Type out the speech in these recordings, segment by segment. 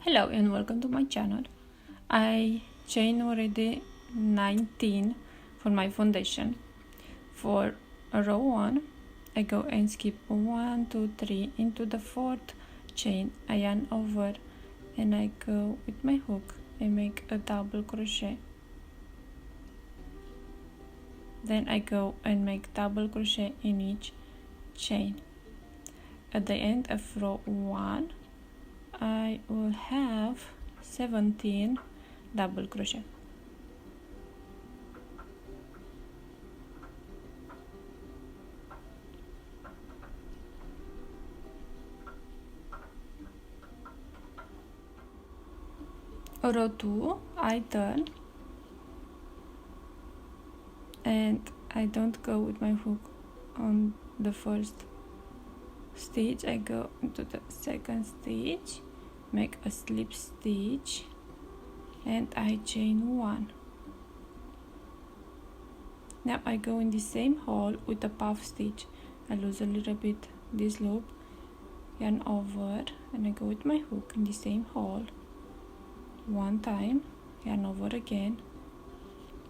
Hello and welcome to my channel. I chain already 19 for my foundation. For row 1 I go and skip 1 2 3 into the 4th chain. I yarn over and I go with my hook and make a double crochet. Then I go and make double crochet in each chain. At the end of row 1 I will have 17 double crochet. Row 2 I turn and I don't go with my hook on the first stitch. I go into the second stitch, make a slip stitch, and I chain 1. Now I go in the same hole with a puff stitch. I lose a little bit this loop, yarn over, and I go with my hook in the same hole one time, yarn over again,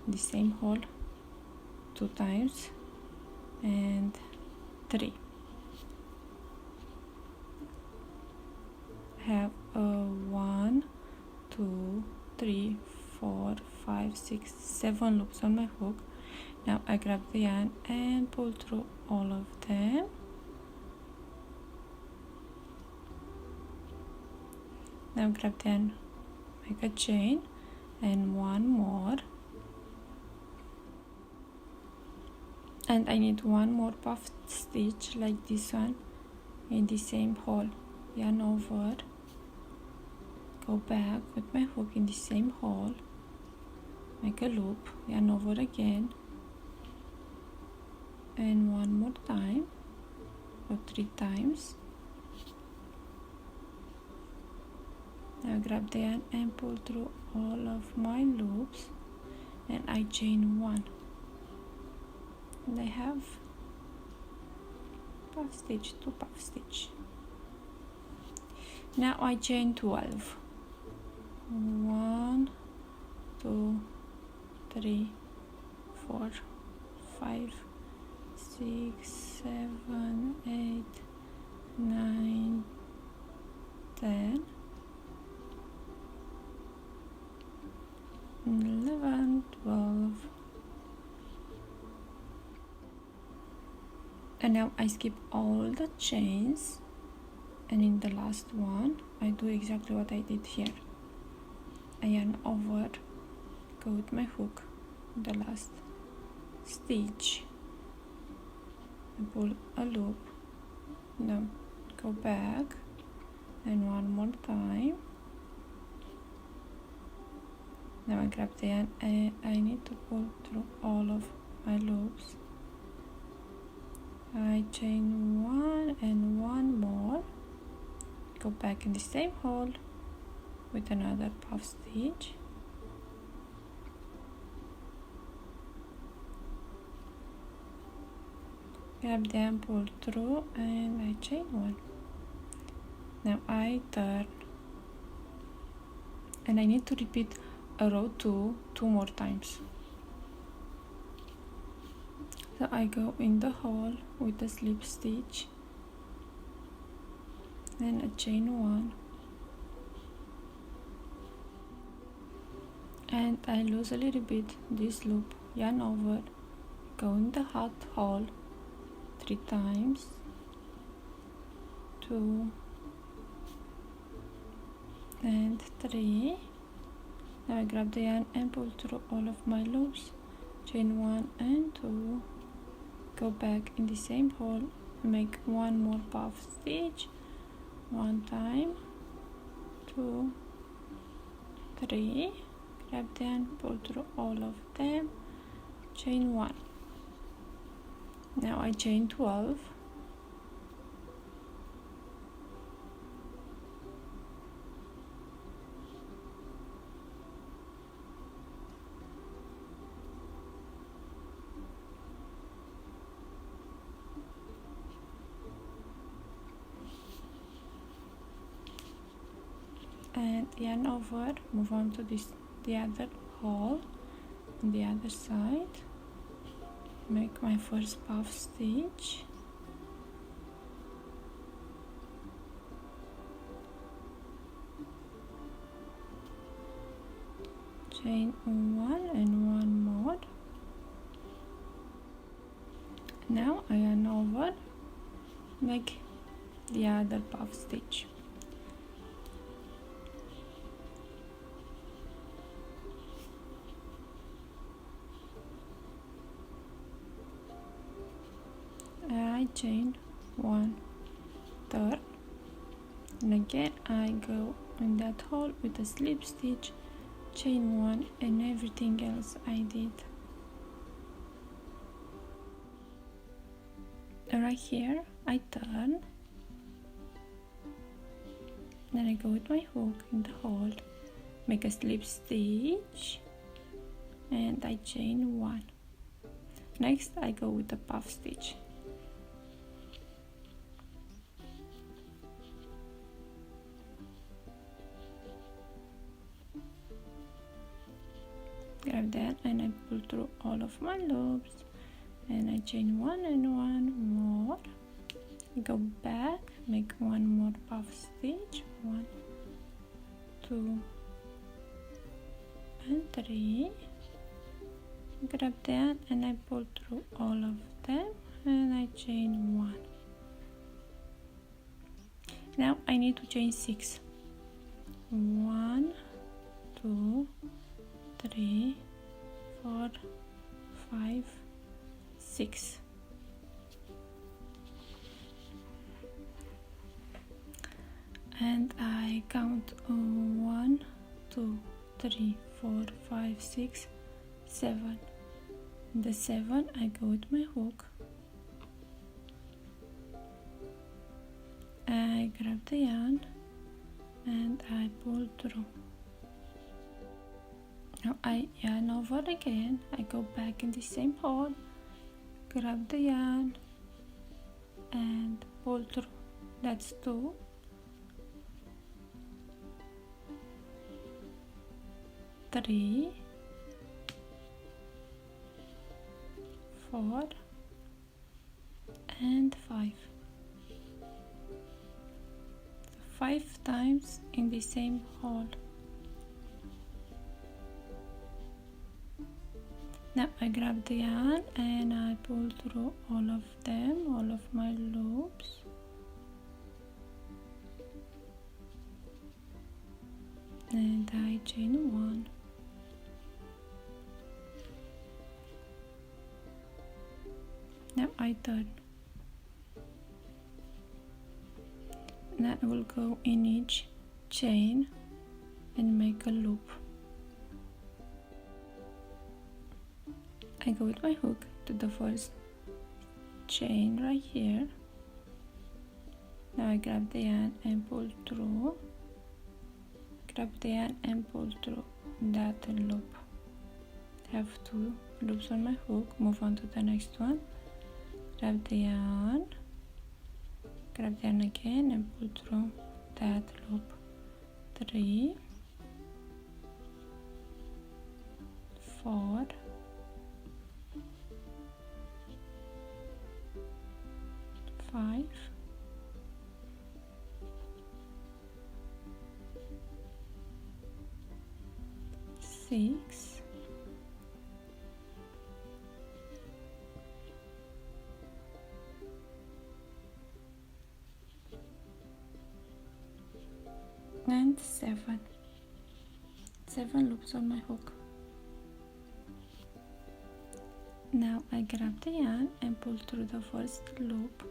the same hole 2 times and 3. Have 1 2 3 4 5 6 7 loops on my hook. Now I grab the yarn and pull through all of them. Now grab the yarn, make a chain and one more, and I need one more puff stitch like this one in the same hole. Yarn over, go back with my hook in the same hole, make a loop, yarn over again, and one more time or 3 times. Now grab the yarn and pull through all of my loops, and I chain 1, and I have puff stitch, 2 puff stitch. Now I chain 12. 1 2 3 4 5 6 7 8 9 10 11 12, and now I skip all the chains, and in the last one I do exactly what I did here. I yarn over, go with my hook, the last stitch, and pull a loop. Now go back and one more time. Now I grab the yarn and I need to pull through all of my loops. I chain 1 and one more, go back in the same hole with another puff stitch, grab the yarn, pull through, and I chain 1. Now I turn, and I need to repeat a row 2 more times. So I go in the hole with a slip stitch, then a chain 1, and I lose a little bit this loop, yarn over, go in the hot hole 3 times, 2 and 3. Now I grab the yarn and pull through all of my loops, chain 1 and 2, go back in the same hole, make one more puff stitch, 1 time, 2 3, grab the yarn, pull through all of them, chain 1. Now I chain 12, and the yarn over, move on to the other hole on the other side, make my first puff stitch, chain 1 and 1 more. Now I yarn over, make the other puff stitch. I chain 1, turn, and again I go in that hole with a slip stitch, chain 1, and everything else I did. Right here I turn, then I go with my hook in the hole, make a slip stitch, and I chain 1. Next I go with a puff stitch. Grab that and I pull through all of my loops, and I chain 1 and 1 more, go back, make 1 more puff stitch, 1, 2 and 3, grab that and I pull through all of them, and I chain 1. Now I need to chain 6, 1, 2, 3, 4, 5, 6. And I count 1, 2, 3, 4, 5, 6, 7. The 7 I go with my hook, I grab the yarn and I pull through. Now I yarn over again, I go back in the same hole, grab the yarn and pull through. That's 2, 3, 4 and 5. 5 times in the same hole. Now I grab the yarn and I pull through all of them, all of my loops. And I chain 1. Now I turn. Now I will go in each chain and make a loop. I go with my hook to the first chain right here. Now I grab the yarn and pull through. Grab the yarn and pull through that loop. Have 2 loops on my hook. Move on to the next one. Grab the yarn. Grab the yarn again and pull through that loop. 3, 4, 5, 6, 7. 7 loops on my hook. Now I grab the yarn and pull through the first loop.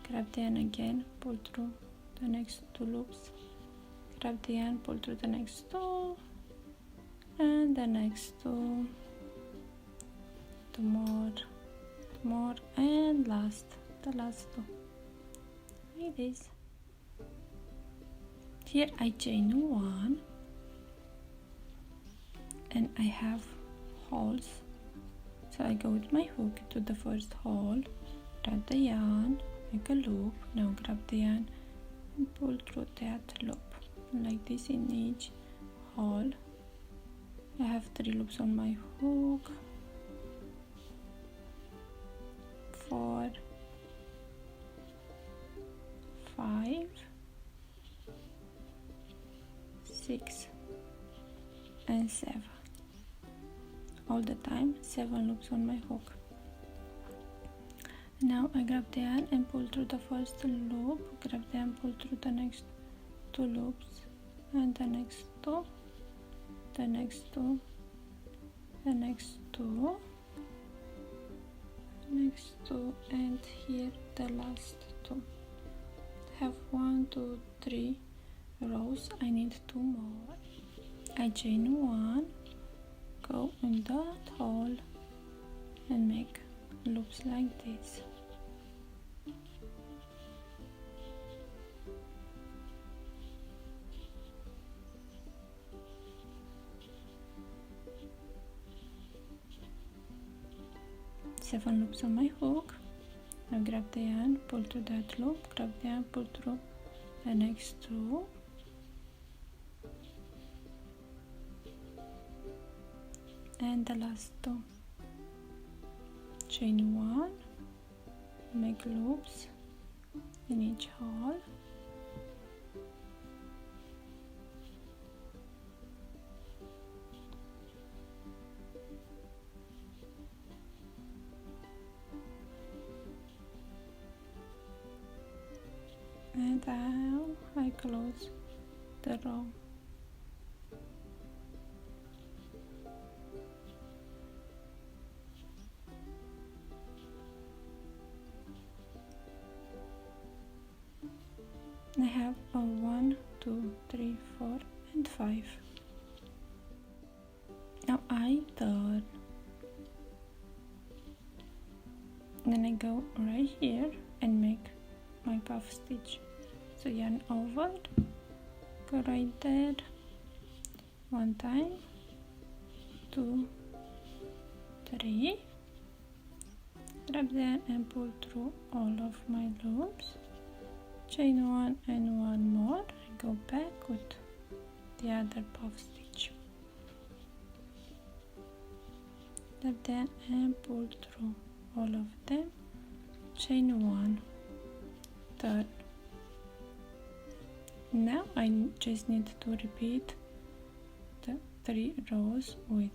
Grab the yarn again, pull through the next 2 loops. Grab the yarn, pull through the next 2 and the next 2. 2 more, and the last 2. Like this. Here I chain 1 and I have holes, so I go with my hook to the first hole, grab the yarn, make a loop. Now grab the yarn and pull through that loop. like this in each hole. I have 3 loops on my hook, 4, 5, 6 and 7. All the time 7 loops on my hook. Now I grab the yarn and pull through the first loop, grab the yarn, pull through the next 2 loops, and the next 2, the next 2, the next 2, next 2, and here the last 2. Have 1, 2, 3 rows. I need 2 more. I chain 1, go in that hole and make loops like this. Seven loops on my hook. Now grab the yarn, pull through that loop, grab the yarn, pull through the next 2, and the last 2. Chain 1, make loops in each hole, and now I close the row. I have a 1, 2, 3, 4 and 5. Now I turn, then I go right here and make my puff stitch. So yarn over, go right there, 1 time, 2, 3, grab the yarn and pull through all of my loops, chain 1 and 1 more, go back with the other puff stitch, grab the yarn and pull through all of them, chain 1, turn. Now I just need to repeat the 3 rows with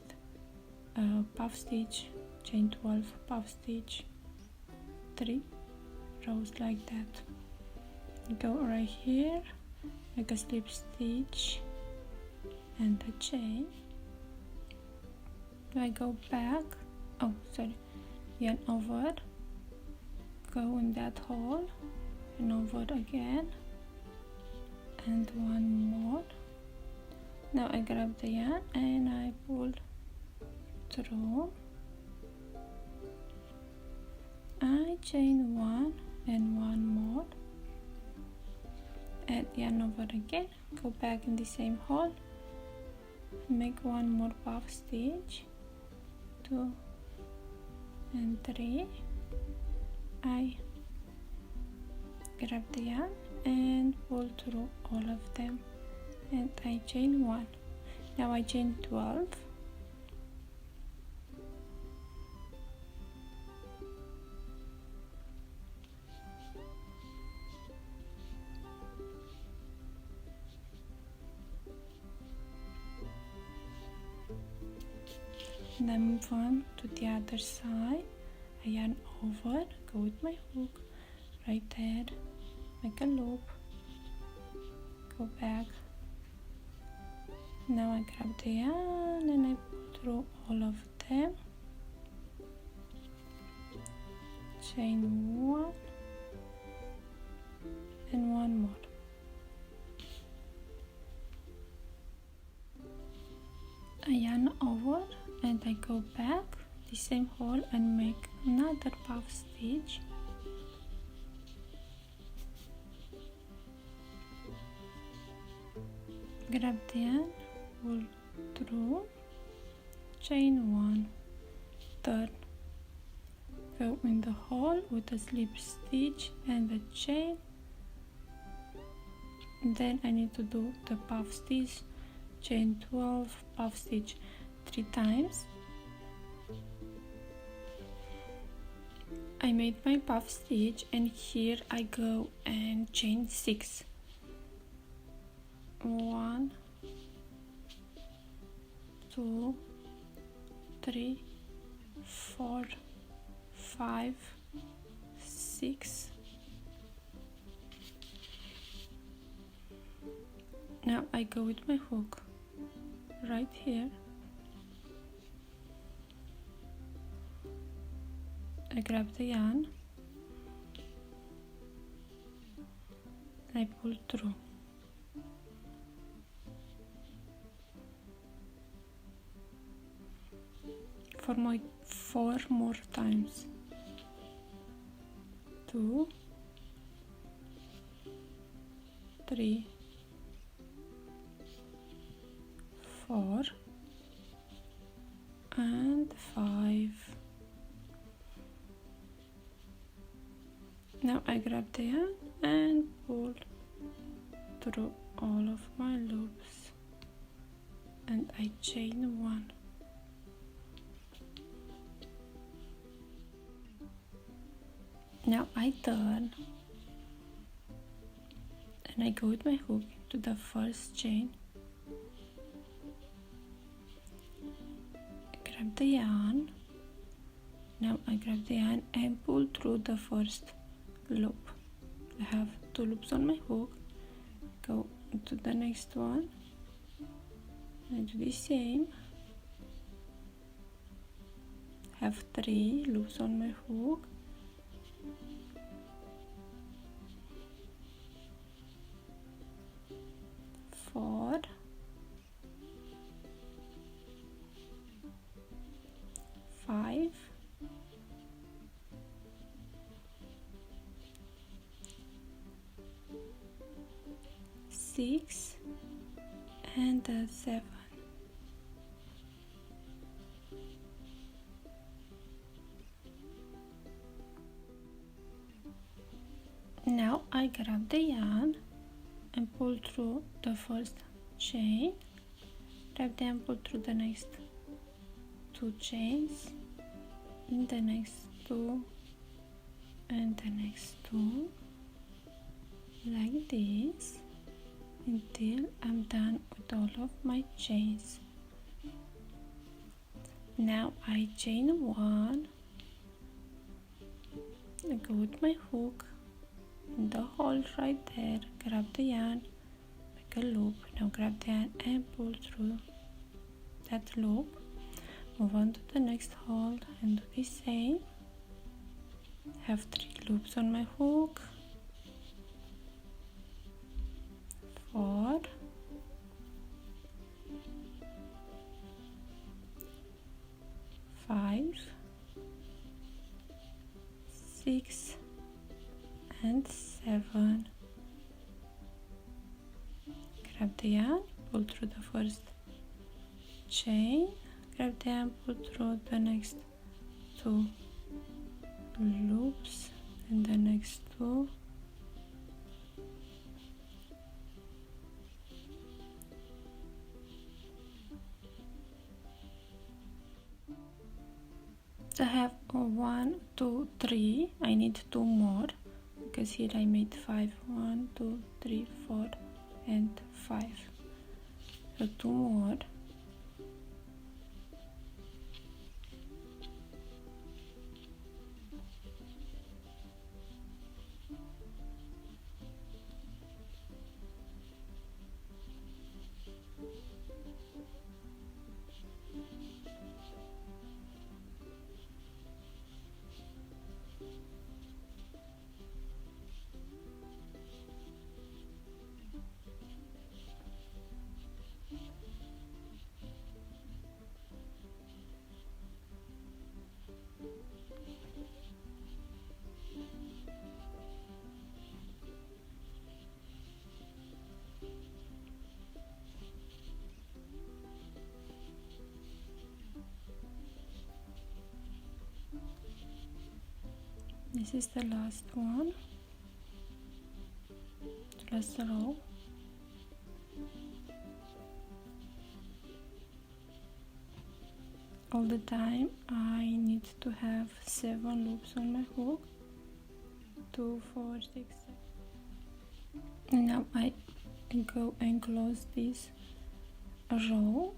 puff stitch, chain 12, puff stitch, 3 rows like that. Go right here, make a slip stitch and a chain. I go back, yarn over, go in that hole and over again, and 1 more. Now I grab the yarn and I pull through, I chain 1 and 1 more, add yarn over again, go back in the same hole, make 1 more puff stitch, 2 and 3, I grab the yarn and pull through all of them, and I chain 1. Now I chain 12, and I move on to the other side. I yarn over, go with my hook right there, make a loop, go back. Now I grab the yarn and I pull through all of them, chain 1 and 1 more. I yarn over and I go back the same hole and make another puff stitch, grab the yarn, pull through, chain 1, turn, go in the hole with a slip stitch and a chain, Then I need to do the puff stitch, chain 12, puff stitch 3 times. I made my puff stitch, and here I go and chain 6. 1, 2, 3, 4, 5, 6. Now I go with my hook right here. I grab the yarn, I pull through. For 4 more times. 2, 3, 4, and 5. Now I grab the yarn and pull through all of my loops, and I chain 1. Now I turn and I go with my hook to the first chain, grab the yarn. Now I grab the yarn and pull through the first loop. I have 2 loops on my hook, go to the next one, I do the same, have 3 loops on my hook, four, 5, 6, and 7. Now I grab the yarn and pull through the first chain, grab the yarn, pull through the next 2 chains, and the next 2, and the next 2, like this, until I'm done with all of my chains. Now I chain 1, I go with my hook in the hole right there, grab the yarn, make a loop. Now grab the yarn and pull through that loop, move on to the next hole and do the same. Have 3 loops on my hook, 4, 5, 6, and 7. Grab the yarn, pull through the first chain, grab the yarn, pull through the next 2 loops, and the next 2, I have 1, 2, 3. I need 2 more because here I made 5. 1, 2, 3, 4, and 5. So 2 more. This is the last one, the last row. all the time I need to have 7 loops on my hook. 2, 4, 6, 7. Now I go and close this row.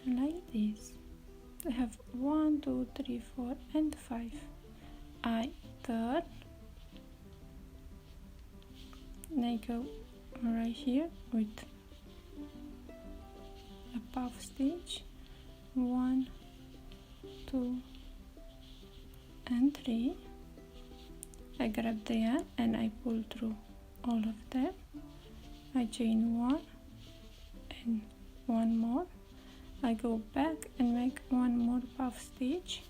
Like this. I have 1, 2, 3, 4 and 5. I turn and I go right here with a puff stitch. 1, 2 and 3. I grab the yarn and I pull through all of them. I chain 1 and 1 more. I go back and make 1 more puff stitch.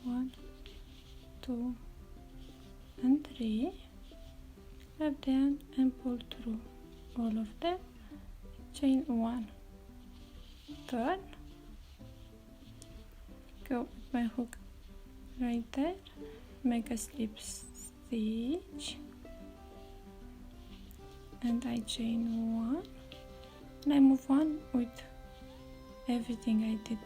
1, 2 and 3. Grab the yarn and pull through all of them. Chain 1, turn, go with my hook right there, make a slip stitch, and I chain 1, and I move on with everything I did.